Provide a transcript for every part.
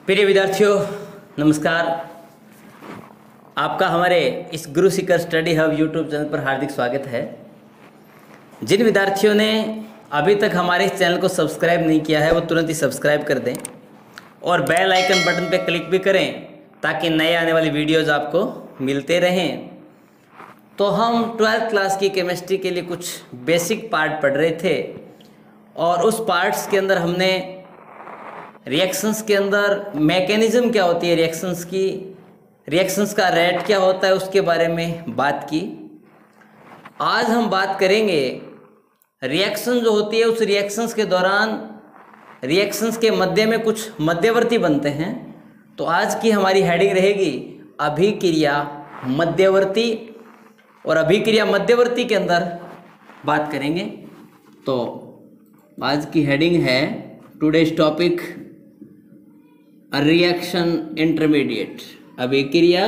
प्रिय विद्यार्थियों, नमस्कार। आपका हमारे इस गुरु Sikar study hub YouTube channel पर हार्दिक स्वागत है। जिन विद्यार्थियों ने अभी तक हमारे इस चैनल को सब्सक्राइब नहीं किया है वो तुरंत ही सब्सक्राइब कर दें और बेल आइकन बटन पर क्लिक भी करें ताकि नए आने वाली वीडियोज़ आपको मिलते रहें। तो हम 12th क्लास की केमिस्ट्री के लिए कुछ बेसिक पार्ट पढ़ रहे थे और उस पार्ट्स के अंदर हमने रिएक्शंस के अंदर मैकेनिज्म क्या होती है, रिएक्शंस का रेट क्या होता है, उसके बारे में बात की। आज हम बात करेंगे रिएक्शन जो होती है, उस रिएक्शंस के दौरान रिएक्शंस के मध्य में कुछ मध्यवर्ती बनते हैं। तो आज की हमारी हेडिंग रहेगी अभिक्रिया मध्यवर्ती, और अभिक्रिया मध्यवर्ती के अंदर बात करेंगे। तो आज की हेडिंग है टुडेज टॉपिक रिएक्शन इंटरमीडिएट, अभिक्रिया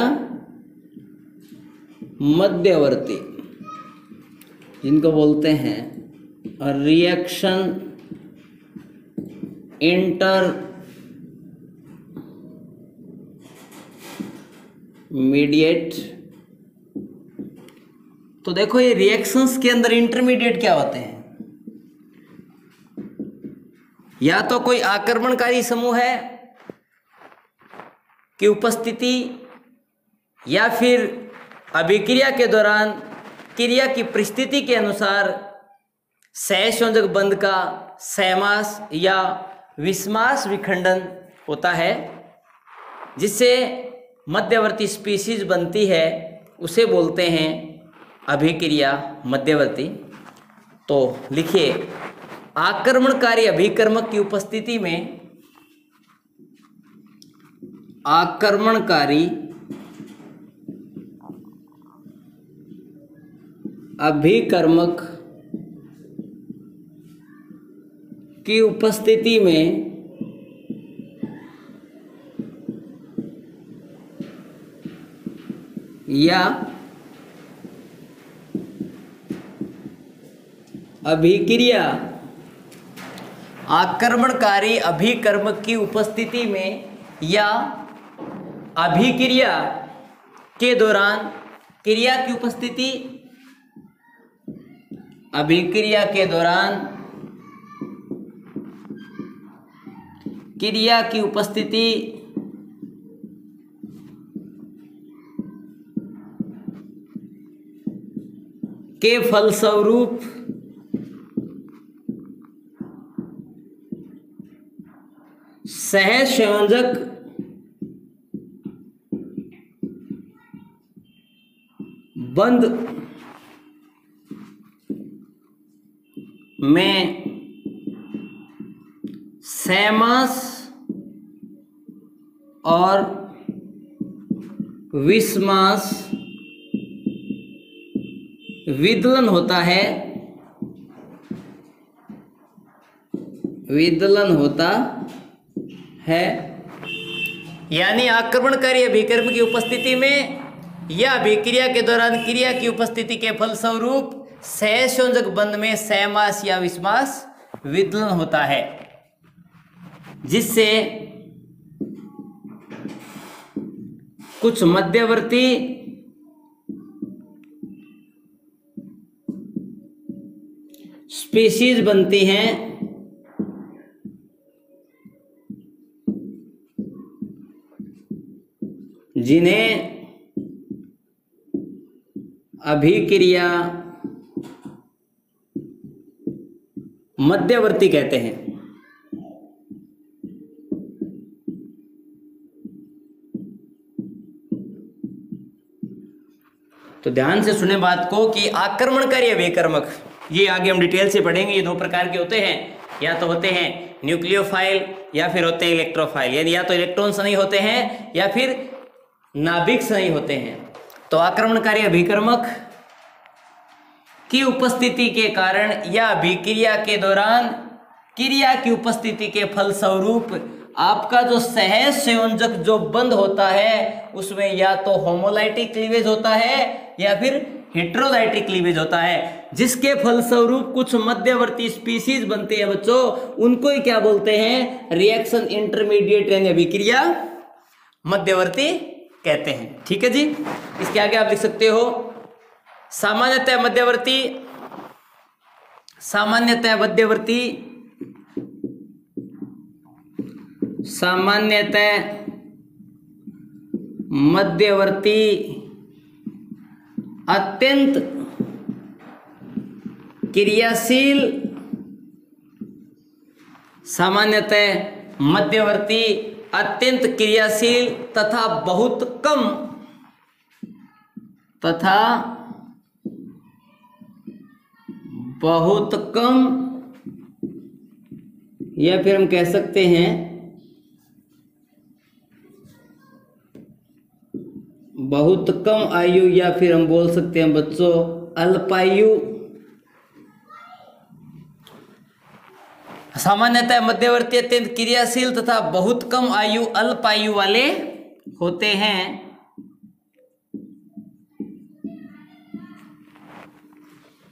मध्यवर्ती, जिनको बोलते हैं रिएक्शन इंटरमीडिएट। तो देखो, ये रिएक्शंस के अंदर इंटरमीडिएट क्या होते हैं? या तो कोई आक्रमणकारी समूह है की उपस्थिति, या फिर अभिक्रिया के दौरान क्रिया की परिस्थिति के अनुसार सहसंयोजक बंध का सहमास या विषमास विखंडन होता है, जिससे मध्यवर्ती स्पीशीज बनती है, उसे बोलते हैं अभिक्रिया मध्यवर्ती। तो लिखिए, आक्रमणकारी अभिकर्मक की उपस्थिति में आक्रमणकारी अभिकर्मक की उपस्थिति में या अभिक्रिया आक्रमणकारी अभिकर्मक की उपस्थिति में या अभिक्रिया के दौरान क्रिया की उपस्थिति, अभिक्रिया के दौरान क्रिया की उपस्थिति के फलस्वरूप सहसंयोजक बंध में सहमास और विषमास विदलन होता है, यानी आक्रमणकारी अभिकर्म की उपस्थिति में या अभिक्रिया के दौरान क्रिया की उपस्थिति के फलस्वरूप सहसंयोजक बंध में सहमास या विषमास विदलन होता है, जिससे कुछ मध्यवर्ती स्पीशीज बनती हैं, जिन्हें अभिक्रिया मध्यवर्ती कहते हैं। तो ध्यान से सुने बात को कि आक्रमणकारी अभिकर्मक, ये आगे हम डिटेल से पढ़ेंगे। ये दो प्रकार के होते हैं, या तो होते हैं न्यूक्लियोफाइल या फिर होते हैं इलेक्ट्रोफाइल, यानी या तो इलेक्ट्रॉन्स नहीं होते हैं या फिर नाभिक नहीं होते हैं। तो आक्रमणकारी अभिकर्मक की उपस्थिति के कारण या अभिक्रिया के दौरान क्रिया की उपस्थिति के फलस्वरूप आपका जो सहसंयोजक जो बंध होता है उसमें या तो होमोलाइटिक क्लीवेज होता है या फिर हेट्रोडाइटिक क्लीवेज होता है, जिसके फलस्वरूप कुछ मध्यवर्ती स्पीशीज बनते हैं बच्चों, उनको ही क्या बोलते हैं, रिएक्शन इंटरमीडिएट यानी अभिक्रिया मध्यवर्ती कहते हैं। ठीक है जी। इसके आगे आप लिख सकते हो सामान्यतः मध्यवर्ती अत्यंत क्रियाशील, तथा बहुत कम या फिर हम कह सकते हैं बहुत कम आयु, या फिर हम बोल सकते हैं बच्चों अल्पायु। सामान्यतः मध्यवर्ती अत्यंत क्रियाशील तथा बहुत कम आयु अल्पायु वाले होते हैं।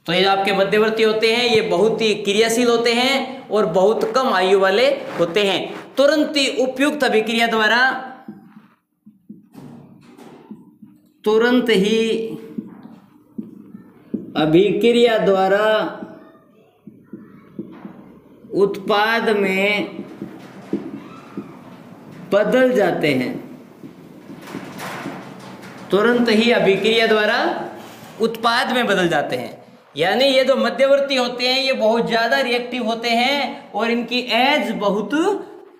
तो ये आपके मध्यवर्ती होते हैं, ये बहुत ही क्रियाशील होते हैं और बहुत कम आयु वाले होते हैं। तुरंत ही उपयुक्त अभिक्रिया द्वारा उत्पाद में बदल जाते हैं। तुरंत ही अभिक्रिया द्वारा उत्पाद में बदल जाते हैं। यानी ये जो मध्यवर्ती होते हैं ये बहुत ज्यादा रिएक्टिव होते हैं और इनकी एज बहुत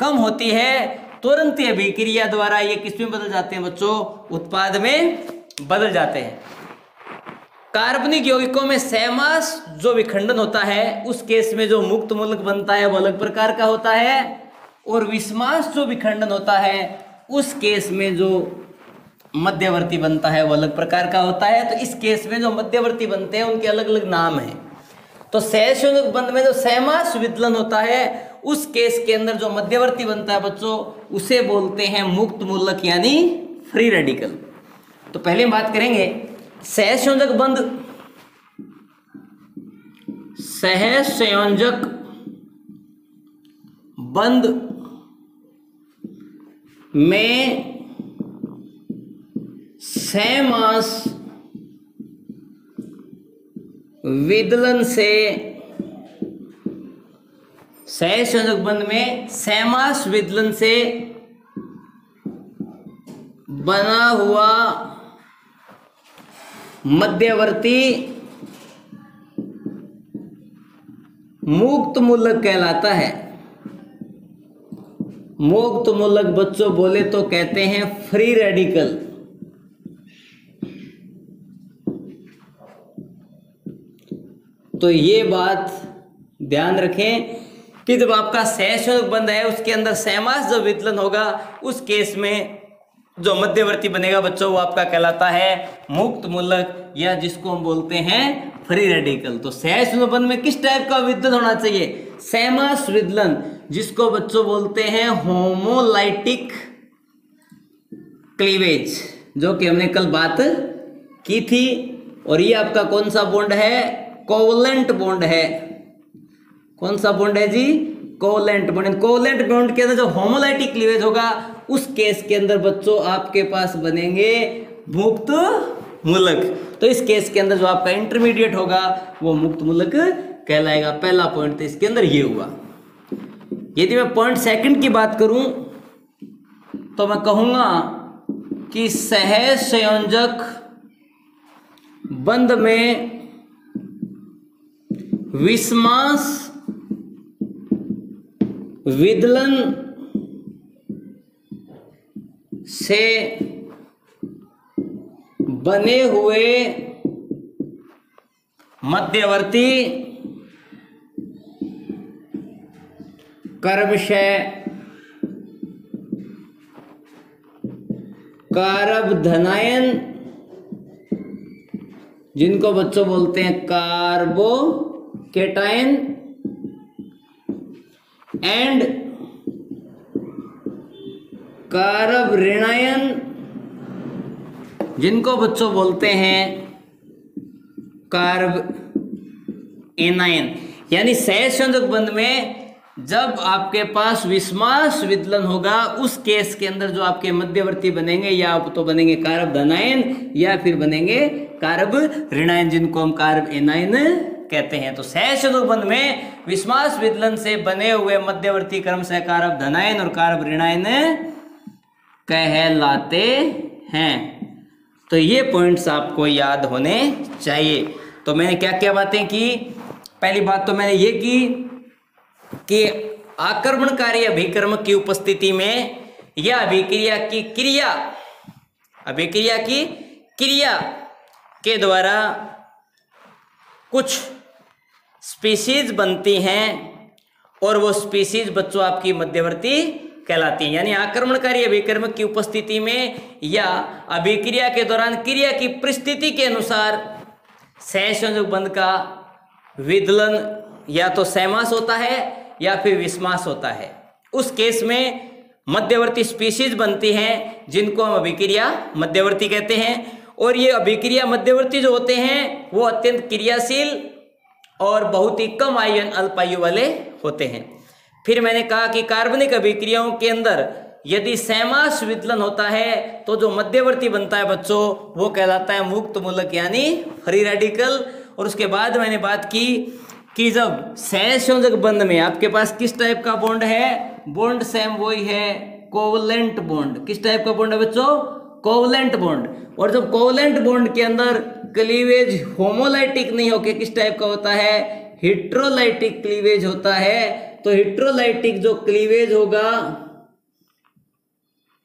कम होती है। तुरंत ही अभिक्रिया द्वारा ये किस में बदल जाते हैं बच्चों, उत्पाद में बदल जाते हैं। कार्बनिक यौगिकों में सहमास जो विखंडन होता है उस केस में जो मुक्त मूलक बनता है वो अलग प्रकार का होता है, और विषमास जो विखंडन होता है उस केस में जो मध्यवर्ती बनता है वो अलग प्रकार का होता है। तो इस केस में जो मध्यवर्ती बनते हैं उनके अलग अलग नाम हैं। तो सहसंयोजक बंध में जो सहमास विदलन होता है उस केस के अंदर जो मध्यवर्ती बनता है बच्चों उसे बोलते हैं मुक्त मूलक यानी फ्री रेडिकल। तो पहले हम बात करेंगे सहसंयोजक बंध में सहमास विदलन से, सहसंयोजक बंध में सहमास विदलन से बना हुआ मध्यवर्ती मुक्त मूलक कहलाता है। मुक्त मूलक बच्चों बोले तो कहते हैं फ्री रेडिकल। तो ये बात ध्यान रखें कि जब आपका सहसंयोजक बंध है उसके अंदर सहमास जब विदलन होगा उस केस में जो मध्यवर्ती बनेगा बच्चों वो आपका कहलाता है मुक्त मूलक, या जिसको हम बोलते हैं फ्री रेडिकल। तो सहसंयोजक बंध में किस टाइप का विदलन होना चाहिए, सहमास विदलन, जिसको बच्चों बोलते हैं होमोलाइटिक क्लीवेज, जो कि हमने कल बात की थी। और ये आपका कौन सा बॉन्ड है, कोवलेंट बॉन्ड है। कौन सा बॉन्ड है जी, कोवलेंट बॉन्ड। कोवलेंट बॉन्ड के अंदर जो होमोलाइटिक क्लीवेज होगा उस केस के अंदर बच्चों आपके पास बनेंगे मुक्त मूलक। तो इस केस के अंदर जो आपका इंटरमीडिएट होगा वो मुक्त मूलक कहलाएगा। पहला पॉइंट तो इसके अंदर ये हुआ। यदि मैं पॉइंट सेकंड की बात करूं तो मैं कहूंगा कि सहसंयोजक बंध में विषमास विदलन से बने हुए मध्यवर्ती क्रमशः कारबधनायन, जिनको बच्चों बोलते हैं कार्बोकेटायन, एंड कारब ऋणायन, जिनको बच्चों बोलते हैं कार्ब एनायन। यानी सहसंयोजक बंध में जब आपके पास विस्मास विदलन होगा उस केस के अंदर जो आपके मध्यवर्ती बनेंगे या तो बनेंगे कार्ब धनायन या फिर बनेंगे कार्ब ऋणायन, जिनको हम कार्ब एनायन कहते हैं। तो सहसंयोजक बंध में विस्मास विदलन से बने हुए मध्यवर्ती क्रमशः कार्ब धनायन और कार्ब ऋणायन कहलाते हैं। तो ये पॉइंट्स आपको याद होने चाहिए। तो मैंने क्या क्या बातें की? पहली बात तो मैंने ये की कि आक्रमणकारी अभिकर्मक की उपस्थिति में या अभिक्रिया की क्रिया के द्वारा कुछ स्पीशीज बनती हैं और वो स्पीशीज बच्चों आपकी मध्यवर्ती कहलाती हैं। यानी आक्रमणकारी अभिकर्मक की उपस्थिति में या अभिक्रिया के दौरान क्रिया की परिस्थिति के अनुसार सहसंयोजक बंध का विदलन या तो सहमास होता है या फिर विस्मास होता है। उस केस में मध्यवर्ती स्पीशीज बनती हैं जिनको हम अभिक्रिया मध्यवर्ती कहते हैं। और ये अभिक्रिया मध्यवर्ती जो होते हैं वो अत्यंत क्रियाशील और बहुत ही कम आयु अल्प आयु वाले होते हैं। फिर मैंने कहा कि कार्बनिक अभिक्रियाओं के अंदर यदि सहमास विदलन होता है तो जो मध्यवर्ती बनता है बच्चों वो कहलाता है मुक्त मूलक यानी फ्री रेडिकल। और उसके बाद मैंने बात की कि जब सहसंयोजक बंध में आपके पास किस टाइप का बॉन्ड है, बॉन्ड सेम वही है, कोवलेंट बॉन्ड। किस टाइप का बॉन्ड है बच्चों? Covalent bond. और जब कोवलेंट बॉन्ड के अंदर क्लीवेज होमोलाइटिक नहीं होके किस टाइप का होता है, हिट्रोलाइटिक क्लीवेज होता है। तो हिट्रोलाइटिक जो क्लीवेज होगा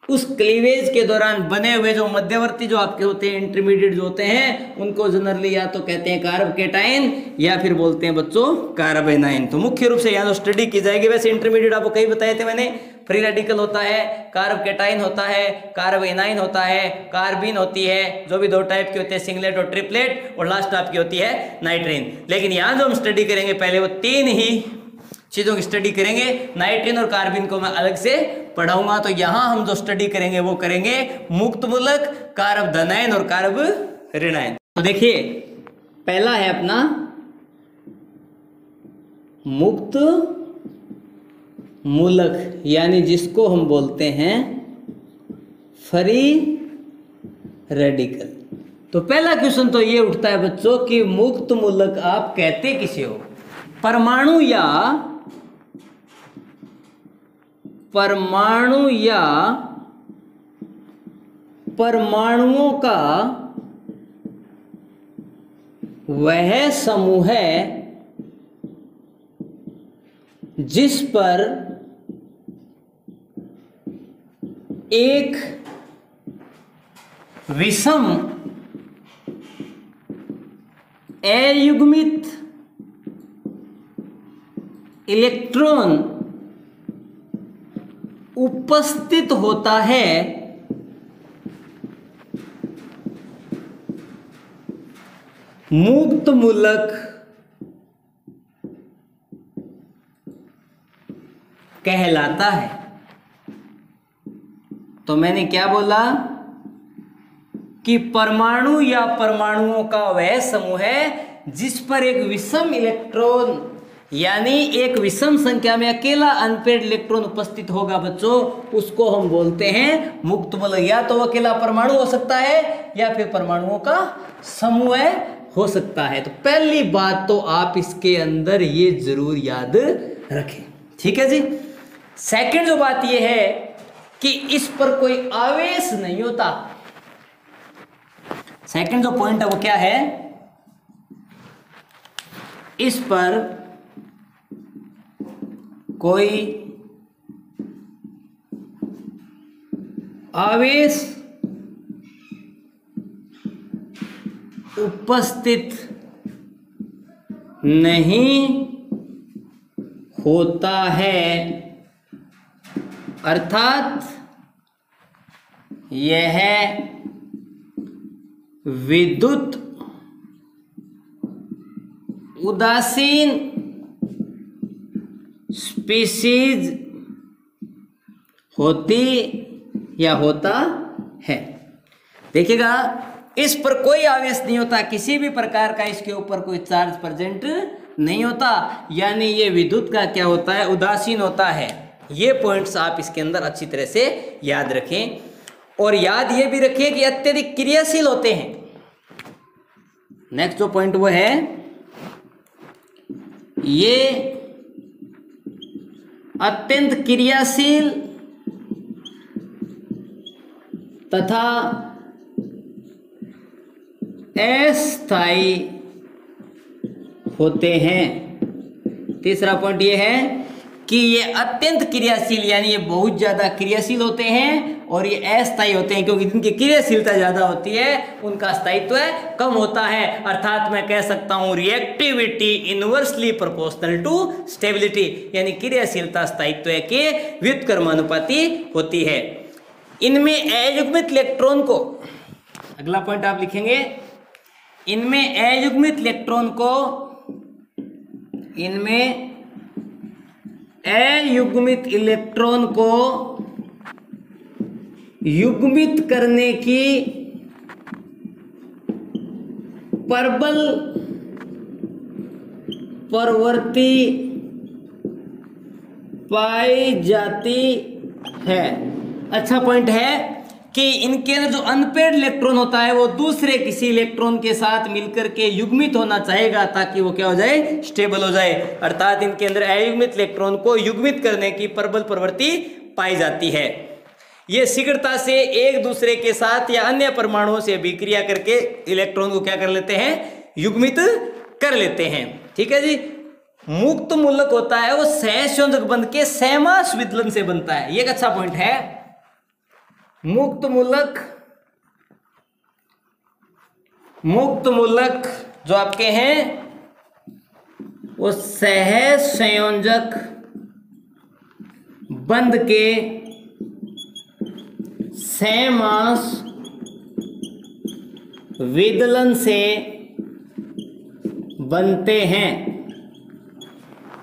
उस क्लीवेज के दौरान बने हुए जो मध्यवर्ती जो आपके होते हैं, इंटरमीडिएट जो होते हैं, उनको जनरली या तो कहते हैं कार्ब केटाइन या फिर बोलते हैं बच्चों कार्ब एनायन। तो मुख्य रूप से यहाँ जो स्टडी की जाएगी, वैसे इंटरमीडिएट आपको कई बताए थे मैंने, फ्री रेडिकल होता है, कार्ब केटाइन होता है, कार्ब एनायन होता है, कार्बिन होती है, जो भी दो टाइप की होती है, सिंगलेट और ट्रिपलेट, और लास्ट आपकी होती है नाइट्रीन। लेकिन यहाँ जो हम स्टडी करेंगे पहले वो तीन ही चीजों की स्टडी करेंगे। नाइट्रीन और कार्बिन को मैं अलग से पढ़ाऊंगा। तो यहां हम जो स्टडी करेंगे वो करेंगे मुक्त मूलक, कार्ब धनायन और कार्ब ऋणायन। तो देखिए पहला है अपना मुक्त मूलक, यानी जिसको हम बोलते हैं फ्री रेडिकल। तो पहला क्वेश्चन तो ये उठता है बच्चों कि मुक्त मूलक आप कहते किसे हो? परमाणु या परमाणुओं का वह समूह है जिस पर एक विषम अयुग्मित इलेक्ट्रॉन उपस्थित होता है मुक्त मूलक कहलाता है। तो मैंने क्या बोला कि परमाणु या परमाणुओं का वह समूह है जिस पर एक विषम इलेक्ट्रॉन यानी एक विषम संख्या में अकेला अनपेयर्ड इलेक्ट्रॉन उपस्थित होगा बच्चों, उसको हम बोलते हैं मुक्त मूलक। या तो अकेला परमाणु हो सकता है या फिर परमाणुओं का समूह हो सकता है। तो पहली बात तो आप इसके अंदर ये जरूर याद रखें, ठीक है जी। सेकंड जो बात ये है कि इस पर कोई आवेश नहीं होता। सेकंड जो पॉइंट है वो क्या है, इस पर कोई आवेश उपस्थित नहीं होता है, अर्थात यह विद्युत उदासीन स्पीशीज होती या होता है। देखिएगा इस पर कोई आवेश नहीं होता, किसी भी प्रकार का इसके ऊपर कोई चार्ज प्रेजेंट नहीं होता, यानी ये विद्युत का क्या होता है, उदासीन होता है। ये पॉइंट्स आप इसके अंदर अच्छी तरह से याद रखें, और याद ये भी रखें कि अत्यधिक क्रियाशील होते हैं। नेक्स्ट जो पॉइंट वो है, ये अत्यंत क्रियाशील तथा अस्थायी होते हैं। तीसरा पॉइंट ये है कि ये अत्यंत क्रियाशील, यानी ये बहुत ज्यादा क्रियाशील होते हैं, और ये अस्थायी होते हैं क्योंकि जिनकी क्रियाशीलता ज्यादा होती है उनका स्थायित्व कम होता है। अर्थात मैं कह सकता हूं reactivity inversely proportional to stability, यानी क्रियाशीलता स्थायित्व के व्युत्क्रमानुपाती होती है। इनमें अयुग्मित इलेक्ट्रॉन को, अगला पॉइंट आप लिखेंगे, इनमें अयुग्मित इलेक्ट्रॉन को, इनमें अयुग्मित इलेक्ट्रॉन को युग्मित करने की प्रबल प्रवृत्ति पाई जाती है। अच्छा पॉइंट है कि इनके अंदर जो अनपेयर्ड इलेक्ट्रॉन होता है वो दूसरे किसी इलेक्ट्रॉन के साथ मिलकर के युग्मित होना चाहेगा ताकि वो क्या हो जाए, स्टेबल हो जाए। अर्थात इनके अंदर अयुग्मित इलेक्ट्रॉन को युग्मित करने की प्रबल प्रवृत्ति पाई जाती है। ये शीघ्रता से एक दूसरे के साथ या अन्य परमाणुओं से अभिक्रिया करके इलेक्ट्रॉन को क्या कर लेते हैं, युग्मित कर लेते हैं। ठीक है जी। मुक्त मूलक होता है वो सहसंयोजक बंध के सहमास विदलन से बनता है, ये एक अच्छा पॉइंट है। मुक्त मूलक जो आपके हैं वो सहसंयोजक बंध के सहमास विदलन से बनते हैं।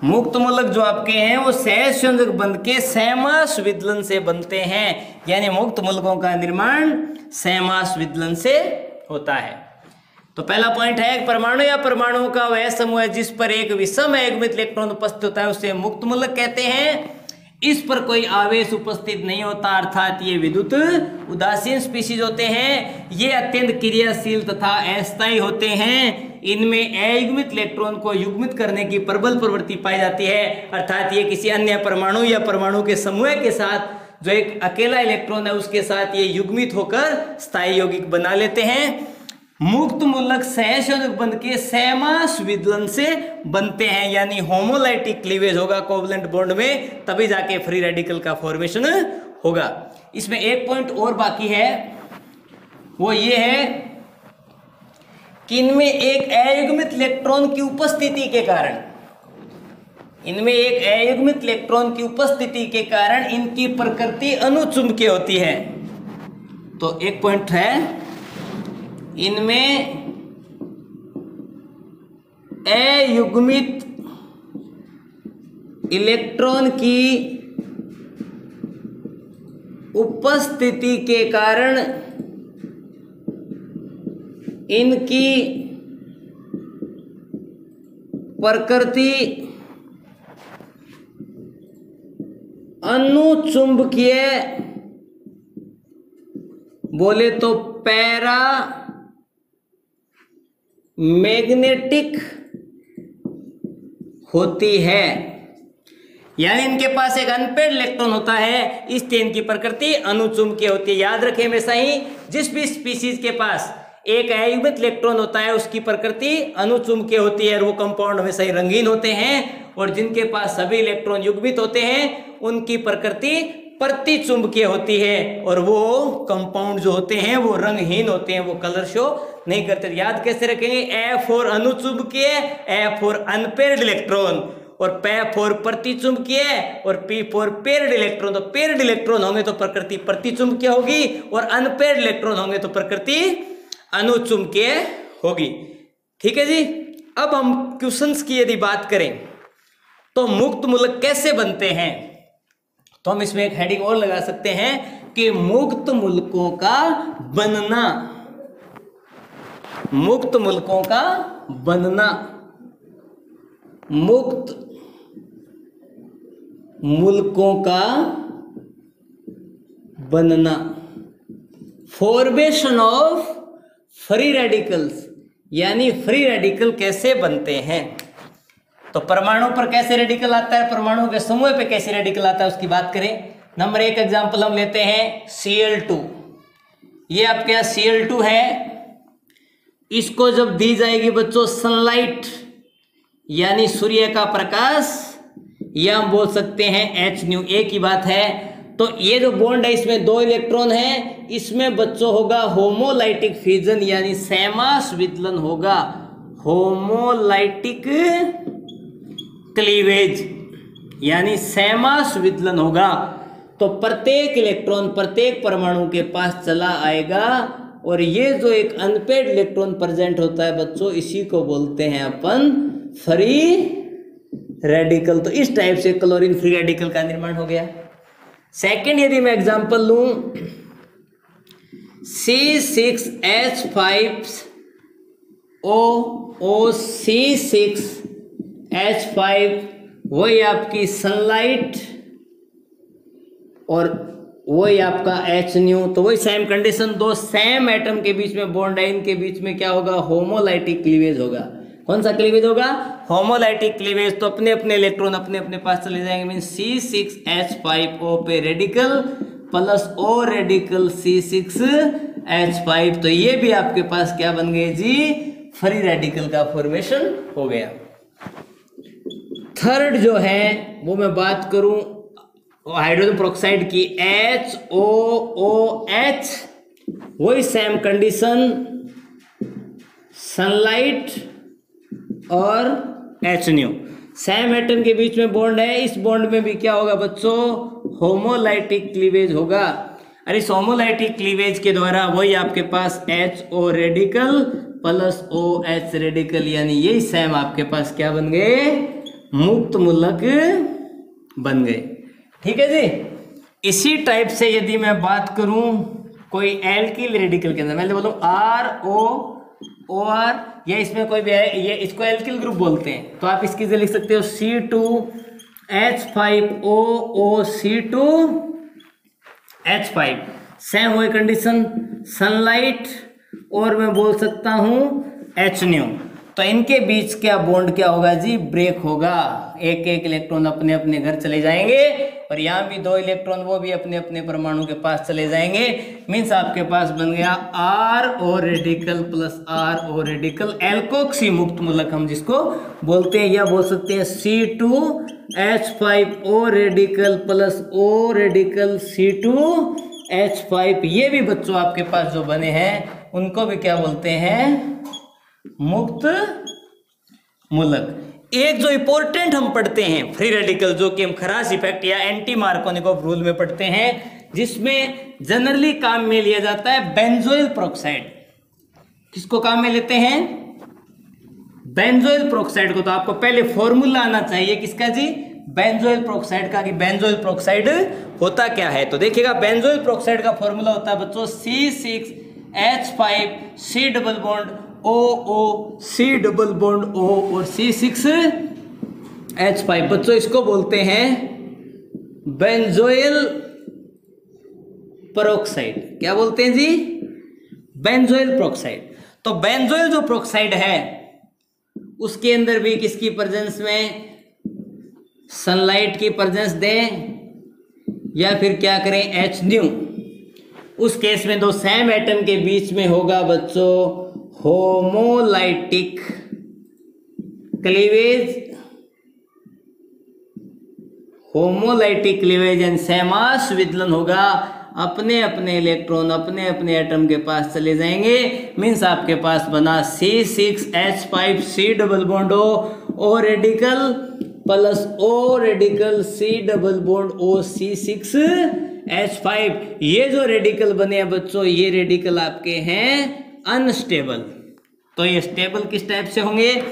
मुक्त मूलक जो आपके हैं वो सहसंयोजक बंध के सहमास विदलन से बनते हैं, यानी मुक्त मूलकों का निर्माण सहमास विदलन से होता है। तो पहला पॉइंट है, एक परमाणु या परमाणुओं का वह समूह है जिस पर एक विषम अयुग्मित इलेक्ट्रॉन उपस्थित होता है उसे मुक्त मूलक कहते हैं। इस पर कोई आवेश उपस्थित नहीं होता, अर्थात ये विद्युत उदासीन स्पीशीज होते हैं। ये अत्यंत क्रियाशील तथा अस्थायी होते हैं। इनमें अयुग्मित इलेक्ट्रॉन को युग्मित करने की प्रबल प्रवृत्ति पाई जाती है, अर्थात ये किसी अन्य परमाणु या परमाणु के समूह के साथ जो एक अकेला इलेक्ट्रॉन है उसके साथ ये युग्मित होकर स्थायी यौगिक बना लेते हैं। मुक्त मूलक सहसंयोजक बंध के सहमास विदलन से बनते हैं, यानी होमोलाइटिक क्लीवेज होगा कोवलेंट बॉन्ड में, तभी जाके फ्री रेडिकल का फॉर्मेशन होगा। इसमें एक पॉइंट और बाकी है, वो ये है कि इनमें एक अयुग्मित इलेक्ट्रॉन की उपस्थिति के कारण, इनमें एक अयुग्मित इलेक्ट्रॉन की उपस्थिति के कारण इनकी प्रकृति अनुचुंबकीय होती है। तो एक पॉइंट है, इनमें अयुग्मित इलेक्ट्रॉन की उपस्थिति के कारण इनकी प्रकृति अनुचुंबकीय, बोले तो पैरा मैग्नेटिक होती है, यानी इनके पास एक अनपेयर्ड इलेक्ट्रॉन होता है, इसलिए इनकी प्रकृति अनुचुंबकीय होती है। याद रखें हमेशा ही, जिस भी स्पीशीज के पास एक अयुग्मित इलेक्ट्रॉन होता है उसकी प्रकृति अनुचुंबकीय होती है और वो कंपाउंड हमेशा ही रंगीन होते हैं, और जिनके पास सभी इलेक्ट्रॉन युग्मित होते हैं उनकी प्रकृति प्रतिचुंबकीय होती है, और वो कंपाउंड जो होते हैं वो रंगहीन होते हैं, वो कलर शो नहीं करते। याद कैसे रखेंगे, ए फॉर अनुचुंबकीय, ए फॉर अनपेयर्ड इलेक्ट्रॉन, और पे फॉर प्रतिचुंबकीय, और पी फॉर पेयर्ड इलेक्ट्रॉन। तो पेयर्ड इलेक्ट्रॉन होंगे तो प्रकृति प्रतिचुंबकीय होगी, और अनपेयर्ड इलेक्ट्रॉन होंगे तो प्रकृति अनुचुंबकीय होगी। ठीक है जी। अब हम क्वेश्चंस की यदि बात करें तो मुक्त मूलक कैसे बनते हैं, तो हम इसमें एक हेडिंग और लगा सकते हैं कि मुक्त मूलकों का बनना, मुक्त मूलकों का बनना, मुक्त मूलकों का बनना, फॉर्मेशन ऑफ फ्री रेडिकल्स, यानी फ्री रेडिकल कैसे बनते हैं। तो परमाणु पर कैसे रेडिकल आता है, परमाणु के समूह पे कैसे रेडिकल आता है उसकी बात करें। नंबर 1 एग्जांपल हम लेते हैं Cl2। ये आपके यहाँ Cl2 है, इसको जब दी जाएगी बच्चों सनलाइट यानी सूर्य का प्रकाश, या हम बोल सकते हैं H, एक ही बात है। तो ये जो बॉन्ड है इसमें 2 इलेक्ट्रॉन है, इसमें बच्चों होगा होमोलाइटिक फ्यूजन यानी सहमास विदलन होगा, होमोलाइटिक क्लीवेज यानी सहमास विदलन होगा। तो प्रत्येक इलेक्ट्रॉन प्रत्येक परमाणु के पास चला आएगा, और ये जो एक अनपेड इलेक्ट्रॉन प्रेजेंट होता है बच्चों, इसी को बोलते हैं अपन फ्री रेडिकल। तो इस टाइप से क्लोरीन फ्री रेडिकल का निर्माण हो गया। सेकंड यदि मैं एग्जांपल लूं C6H5O, वही आपकी सनलाइट और वही आपका H, तो वही सेम कंडीशन, 2 सेम एटम के बीच में बॉन्ड है, इनके बीच में क्या होगा, होमोलाइटिक क्लीवेज होगा। कौन सा क्लीवेज होगा, होमोलाइटिक क्लीवेज। तो अपने अपने इलेक्ट्रॉन अपने अपने पास चले जाएंगे, मीन C6H5O पे radical plus O radical C6H5, तो ये भी आपके पास क्या बन गए जी, फ्री रेडिकल का फॉर्मेशन हो गया। थर्ड जो है वो मैं बात करूं हाइड्रोजन पेरोक्साइड की, HOOH, वही सेम कंडीशन, सनलाइट और H, सेम एटम के बीच में बॉन्ड है, इस बॉन्ड में भी क्या होगा बच्चों, होमोलाइटिक क्लीवेज होगा। और इस होमोलाइटिक क्लीवेज के द्वारा वही आपके पास HO radical plus OH radical, यानी यही सेम आपके पास क्या बन गए, मुक्त मूलक बन गए। ठीक है जी। इसी टाइप से यदि मैं बात करूं कोई एल्किल रेडिकल के अंदर, मैं बोलूं ROOR, या इसमें कोई भी है, ये इसको एल्किल ग्रुप बोलते हैं, तो आप इसकी जगह लिख सकते हो C2H5OO, C2H5, सेम हुई कंडीशन, सनलाइट और मैं बोल सकता हूं H। तो इनके बीच क्या बॉन्ड क्या होगा जी, ब्रेक होगा, एक एक इलेक्ट्रॉन अपने अपने घर चले जाएंगे, और यहाँ भी 2 इलेक्ट्रॉन वो भी अपने अपने परमाणु के पास चले जाएंगे। मीन्स आपके पास बन गया RO radical plus RO radical, alkoxy मुक्त मूलक हम जिसको बोलते हैं, या बोल सकते हैं C2H5O radical plus O radical C2H5। ये भी बच्चों आपके पास जो बने हैं उनको भी क्या बोलते हैं, मुक्त मूलक। एक जो इंपॉर्टेंट हम पढ़ते हैं फ्री रेडिकल, जो कि हम खरास इफेक्ट या एंटी मार्कोनिकोव रूल में पढ़ते हैं, जिसमें जनरली काम में लिया जाता है बेंजोइल पेरोक्साइड। किसको काम में लेते हैं, बेंजोइल पेरोक्साइड को। तो आपको पहले फॉर्मूला आना चाहिए किसका जी, बेंजोइल पेरोक्साइड का, कि बेंजोइल पेरोक्साइड होता क्या है। तो देखिएगा बेंजोइल पेरोक्साइड का फॉर्मूला होता है बच्चों C6H5C double bond OO, C double bond O और C6H5। बच्चों इसको बोलते हैं बेंजोइल पेरोक्साइड। क्या बोलते हैं जी, बेंजोइल पेरोक्साइड। तो बेंजोइल जो पेरोक्साइड है उसके अंदर भी किसकी प्रेजेंस में, सनलाइट की प्रेजेंस दें या फिर क्या करें H। उस केस में 2 सेम एटम के बीच में होगा बच्चों homolytic cleavage, homolytic cleavage and सहमास विदलन होगा, अपने अपने इलेक्ट्रॉन अपने अपने एटम के पास चले जाएंगे। मीन्स आपके पास बना C6H5C double bond O radical plus O radical C double bond O C6H5। ये जो रेडिकल बने हैं बच्चों, ये रेडिकल आपके हैं अनस्टेबल। तो ये स्टेबल किस टाइप से होंगे,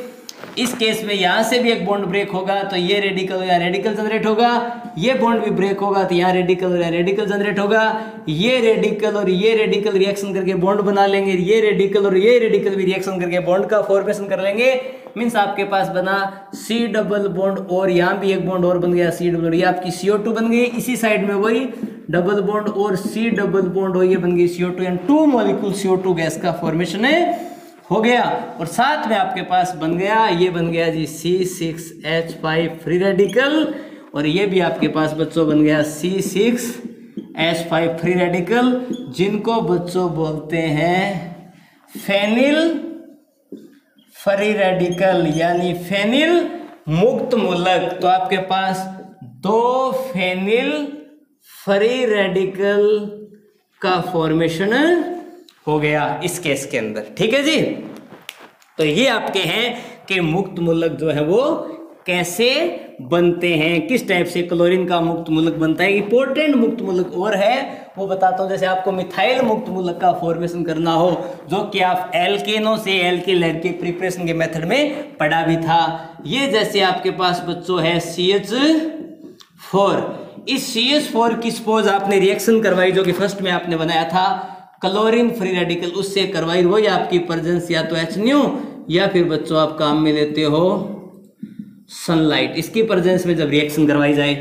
इस केस में यहाँ से भी एक बॉन्ड ब्रेक होगा तो ये रेडिकल या रेडिकल जनरेट होगा, ये बॉन्ड भी ब्रेक होगा तो यहाँ रेडिकल या रेडिकल जनरेट होगा, ये रेडिकल और ये रेडिकल रिएक्शन करके बॉन्ड बना लेंगे, ये रेडिकल और ये रेडिकल भी रिएक्शन करके बॉन्ड का फॉर्मेशन कर लेंगे। मीन्स आपके पास बना C डबल बॉन्ड और यहाँ भी एक बॉन्ड और बन गया C डबल, ये आपकी CO2 बन गई। इसी साइड में वही डबल बॉन्ड और C डबल बॉन्ड और ये बन गई CO2 and 2 molecule CO2 gas का फॉर्मेशन हो गया। और साथ में आपके पास बन गया, ये बन गया जी C6H5 फ्री रेडिकल, और ये भी आपके पास बच्चों बन गया C6H5 फ्री रेडिकल, जिनको बच्चों बोलते हैं फेनिल फ्री रेडिकल यानी फेनिल मुक्त मूलक। तो आपके पास 2 फेनिल फ्री रेडिकल का फॉर्मेशन हो गया इस केस के अंदर। ठीक है जी। तो ये आपके हैं कि मुक्त मूलक जो है वो कैसे बनते हैं, किस टाइप से क्लोरीन का मुक्त मूलक बनता है। इंपॉर्टेंट मुक्त मूलक और है वो बताता हूँ। जैसे आपको मिथाइल मुक्त मूलक का फॉर्मेशन करना हो, जो कि आप एल्केनों से एल्किल के प्रिपरेशन के मेथड में पढ़ा भी था। ये जैसे आपके पास बच्चों है CH4, इस CH4 की सपोज आपने रिएक्शन करवाई जो कि फर्स्ट में आपने बनाया था क्लोरीन फ्री रेडिकल, उससे करवाई, वही आपकी प्रेजेंस या तो HNO या फिर बच्चों आप काम में लेते हो सनलाइट, इसकी प्रेजेंस में जब रिएक्शन करवाई जाए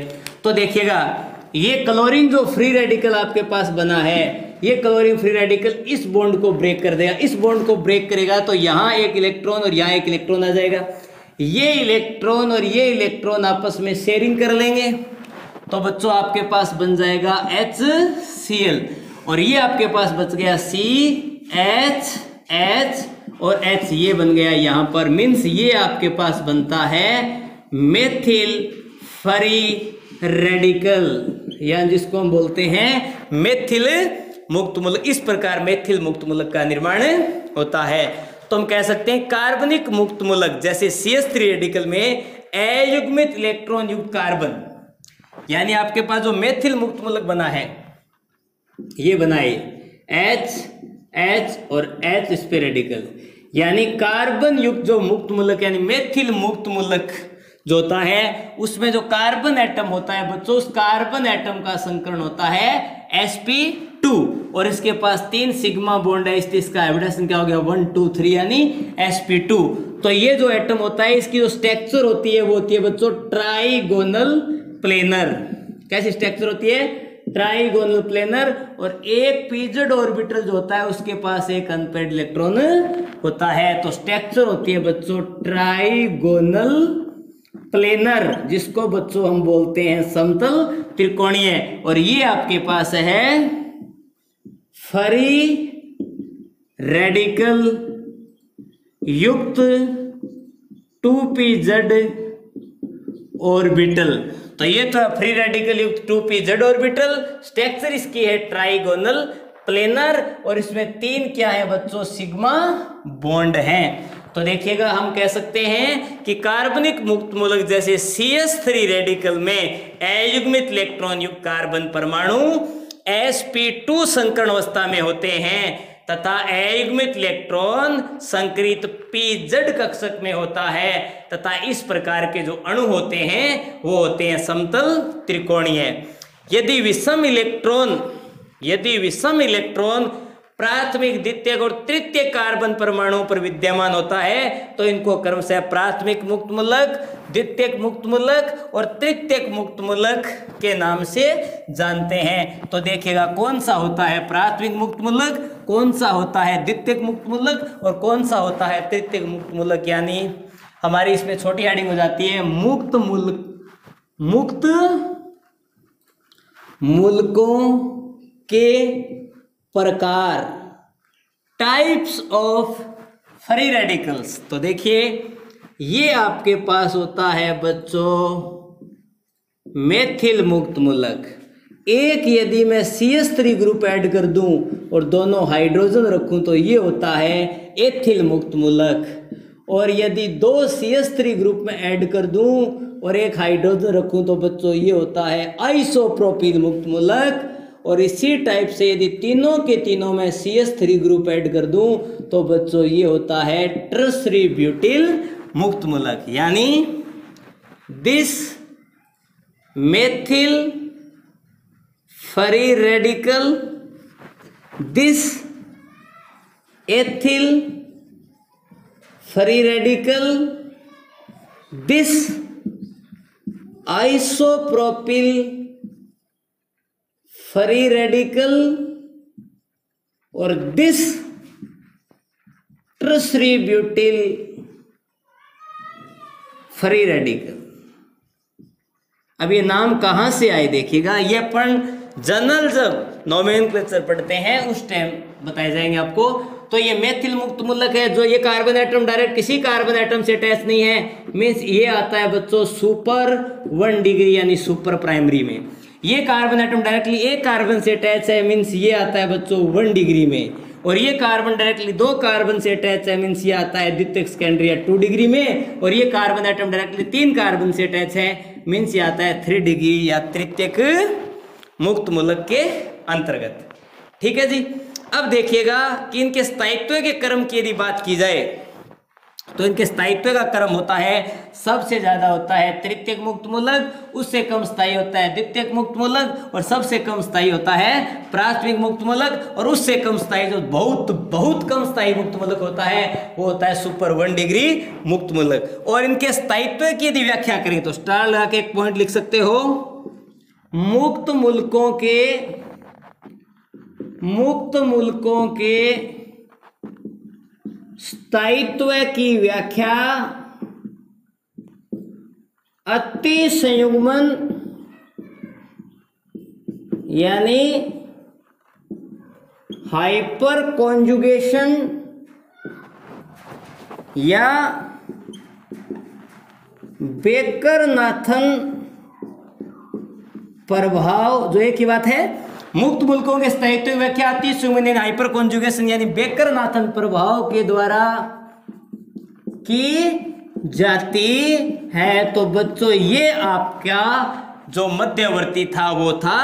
तो देखिएगा ये क्लोरीन जो फ्री रेडिकल आपके पास बना है, ये क्लोरीन फ्री रेडिकल इस बॉन्ड को ब्रेक कर देगा। इस बॉन्ड को ब्रेक करेगा तो यहाँ एक इलेक्ट्रॉन और यहाँ एक इलेक्ट्रॉन आ जाएगा। ये इलेक्ट्रॉन और ये इलेक्ट्रॉन आपस में शेयरिंग कर लेंगे तो बच्चों आपके पास बन जाएगा HCl, और ये आपके पास बच गया CH और H, ये बन गया यहाँ पर। मीन्स ये आपके पास बनता है मेथिल फ्री रेडिकल, यानी जिसको हम बोलते हैं मेथिल मुक्त मूलक। इस प्रकार मेथिल मुक्त मूलक का निर्माण होता है। तो हम कह सकते हैं कार्बनिक मुक्त मूलक जैसे CH3 रेडिकल में अयुग्मित इलेक्ट्रॉन युक्त कार्बन, यानी आपके पास जो मेथिल मुक्त मूलक बना है ये बनाए H और H इस पे रेडिकल, यानी कार्बन युक्त जो मुक्त मूलक यानी मेथिल मुक्त मूलक जो होता है उसमें जो कार्बन एटम होता है बच्चों, उस कार्बन एटम का संकरण होता है sp2 और इसके पास 3 सिग्मा बॉन्ड है, इसका हाइब्रिडाइजेशन क्या हो गया 1 2 3 यानी sp2। तो ये जो एटम होता है इसकी जो स्ट्रक्चर होती है वो होती है बच्चों ट्राइगोनल प्लेनर। कैसी स्ट्रक्चर होती है? Trigonal planar. और एक पीजेड ऑर्बिटल जो होता है उसके पास एक अनपेयर्ड इलेक्ट्रॉन होता है। तो स्ट्रक्चर होती है बच्चों ट्राइगोनल प्लेनर, जिसको बच्चों हम बोलते हैं समतल त्रिकोणीय। और ये आपके पास है फ्री रेडिकल युक्त 2pz ऑर्बिटल। तो ये तो फ्री रेडिकल युक्त 2pz ऑर्बिटल, स्ट्रक्चर इसकी है ट्राइगोनल प्लेनर और इसमें 3 क्या है बच्चों सिग्मा बॉन्ड हैं। तो देखिएगा हम कह सकते हैं कि कार्बनिक मुक्त मूलक जैसे CH3 रेडिकल में अयुग्मित इलेक्ट्रॉन युक्त कार्बन परमाणु sp2 संकरण अवस्था में होते हैं तथा अयुग्मित इलेक्ट्रॉन संकरित pz कक्षक में होता है तथा इस प्रकार के जो अणु होते हैं वो होते हैं समतल त्रिकोणीय। यदि विषम इलेक्ट्रॉन प्राथमिक, द्वितीयक और तृतीयक कार्बन परमाणु पर विद्यमान होता है तो इनको क्रमशः प्राथमिक मुक्त मूलक, द्वितीयक मुक्त मूलक और तृतीयक मुक्त मूलक के नाम से जानते हैं। तो देखिएगा कौन सा होता है प्राथमिक मुक्त मूलक, कौन सा होता है द्वितीयक मुक्त मूलक और कौन सा होता है तृतीयक मुक्त मूलक। यानी हमारी इसमें छोटी हेडिंग हो जाती है मुक्त मूलकों के प्रकार, टाइप्स ऑफ फ्री रेडिकल्स। तो देखिए ये आपके पास होता है बच्चों मेथिल मुक्त मूलक। एक यदि मैं CH3 ग्रुप ऐड कर दूं और दोनों हाइड्रोजन रखूं तो ये होता है एथिल मुक्त मूलक। और यदि 2 CH3 ग्रुप में ऐड कर दूं और एक हाइड्रोजन रखूं तो बच्चों ये होता है आइसोप्रोपिल मुक्त मूलक। और इसी टाइप से यदि तीनों के तीनों में CH3 ग्रुप ऐड कर दूं तो बच्चों ये होता है टर्सरी ब्यूटिल मुक्त मूलक, यानी this methyl free radical, this ethyl free radical, this isopropyl free radical और this tertiary butyl free radical. अब ये नाम कहाँ से आए देखिएगा, ये अपन जनरल जब नोमेनक्लेचर पढ़ते हैं उस टाइम बताए जाएंगे आपको। तो ये मेथिल मुक्त मूलक है, जो ये कार्बन एटम डायरेक्ट किसी कार्बन एटम से अटैच नहीं है, मीन्स ये आता है बच्चों सुपर 1 डिग्री यानी सुपर प्राइमरी में। ये कार्बन एटम डायरेक्टली एक कार्बन से अटैच है, मीन्स ये आता है बच्चों 1 डिग्री में। और ये कार्बन डायरेक्टली 2 कार्बन से अटैच है, मीन्स ये आता है द्वितीयक सेकेंडरी या 2 डिग्री में। और ये कार्बन एटम डायरेक्टली 3 कार्बन से अटैच है, मीन्स ये आता है 3 डिग्री या तृतीयक मुक्त मूलक के अंतर्गत। ठीक है जी। अब देखिएगा कि इनके स्थायित्व के क्रम की यदि बात की जाए तो इनके स्थायित्व का क्रम होता है, सबसे ज्यादा होता है तृतीयक मुक्त मूलक, उससे कम स्थायी होता है द्वितीयक मुक्त मूलक, और सबसे कम स्थायी होता है प्राथमिक मुक्त मूलक, और उससे कम स्थायी जो बहुत बहुत कम स्थायी मुक्त मूलक होता है वो होता है सुपर 1 डिग्री मुक्त मूलक। और इनके स्थायित्व की यदि व्याख्या करें तो स्टार लगा के एक पॉइंट लिख सकते हो, मुक्त मूलकों के स्थायित्व की व्याख्या अति संयुग्मन यानी हाइपर कॉन्जुगेशन या बेकर-नाथन प्रभाव, जो एक ही बात है, मुक्त मूलकों के स्थायित्व की व्याख्या अति संयुग्मन हाइपर कॉन्जुगेशन यानी बेकर-नाथन प्रभाव के द्वारा की जाती है। तो बच्चों ये आपका जो मध्यवर्ती था वो था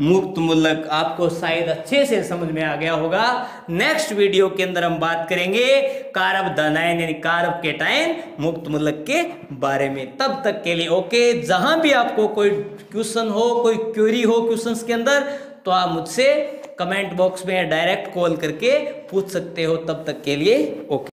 मुक्त मूलक। आपको शायद अच्छे से समझ में आ गया होगा। नेक्स्ट वीडियो के अंदर हम बात करेंगे कारब धनायन यानी कारब केटायन मुक्त मूलक के बारे में। तब तक के लिए ओके। जहां भी आपको कोई क्वेश्चन हो, कोई क्वेरी हो क्वेश्चंस के अंदर, तो आप मुझसे कमेंट बॉक्स में डायरेक्ट कॉल करके पूछ सकते हो। तब तक के लिए ओके।